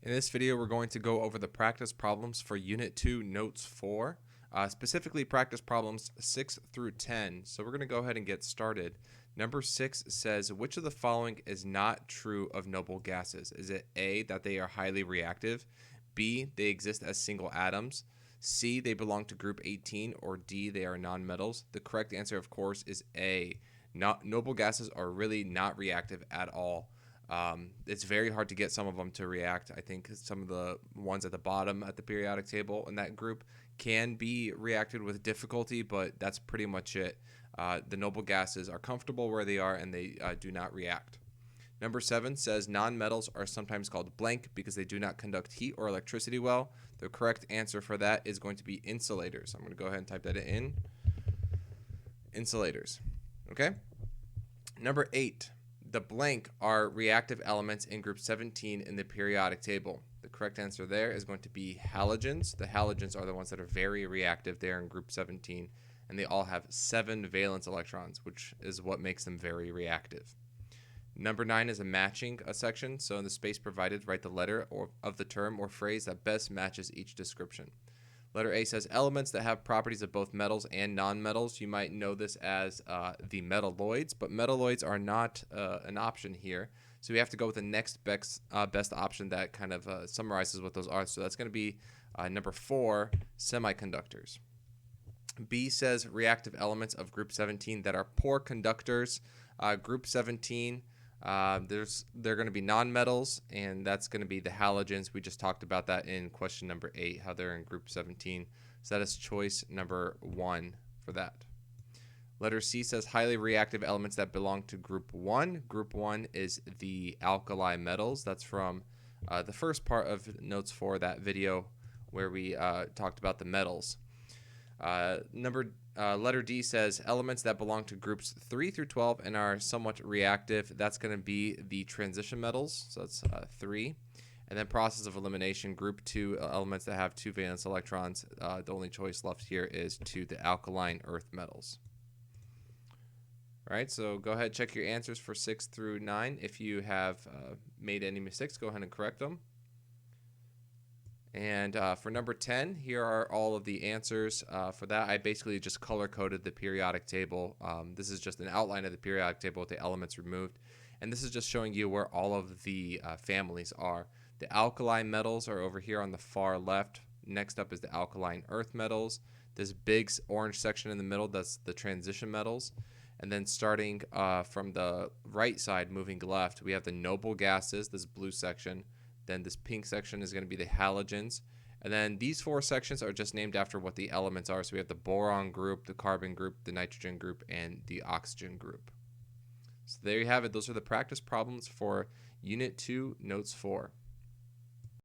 In this video, we're going to go over the practice problems for Unit 2, Notes 4, specifically practice problems 6 through 10. So we're going to go ahead and get started. Number 6 says, which of the following is not true of noble gases? Is it A, that they are highly reactive, B, they exist as single atoms, C, they belong to group 18, or D, they are nonmetals? The correct answer, of course, is A. Noble gases are really not reactive at all. It's very hard to get some of them to react. I think some of the ones at the bottom at the periodic table in that group can be reacted with difficulty, but that's pretty much it. The noble gases are comfortable where they are and they do not react. Number 7 says nonmetals are sometimes called blank because they do not conduct heat or electricity well. The correct answer for that is going to be insulators. I'm going to go ahead and type that in. Insulators. Okay? Number 8. The blank are reactive elements in group 17 in the periodic table. The correct answer there is going to be halogens. The halogens are the ones that are very reactive. They are in group 17, and they all have 7 valence electrons, which is what makes them very reactive. Number 9 is a matching section. So in the space provided, write the letter of the term or phrase that best matches each description. Letter A says elements that have properties of both metals and nonmetals. You might know this as the metalloids, but metalloids are not an option here. So we have to go with the next best option that kind of summarizes what those are. So that's going to be number 4, semiconductors. B says reactive elements of group 17 that are poor conductors. Group 17, they're going to be nonmetals, and that's going to be the halogens. We just talked about that in question number 8, how they're in group 17. So that is choice number 1 for that. Letter C says highly reactive elements that belong to group 1. Group 1 is the alkali metals. That's from the first part of Notes 4, that video where we talked about the metals. Letter D says elements that belong to groups 3 through 12 and are somewhat reactive. That's going to be the transition metals. So that's 3. And then process of elimination, group 2 elements that have 2 valence electrons. The only choice left here is to the alkaline earth metals. All right, so go ahead, check your answers for 6 through 9. If you have made any mistakes, go ahead and correct them. And for number 10, here are all of the answers. For that, I basically just color-coded the periodic table. This is just an outline of the periodic table with the elements removed. And this is just showing you where all of the families are. The alkali metals are over here on the far left. Next up is the alkaline earth metals. This big orange section in the middle, that's the transition metals. And then starting from the right side, moving left, we have the noble gases, this blue section. Then this pink section is going to be the halogens. And then these 4 sections are just named after what the elements are. So we have the boron group, the carbon group, the nitrogen group, and the oxygen group. So there you have it. Those are the practice problems for Unit 2, Notes 4.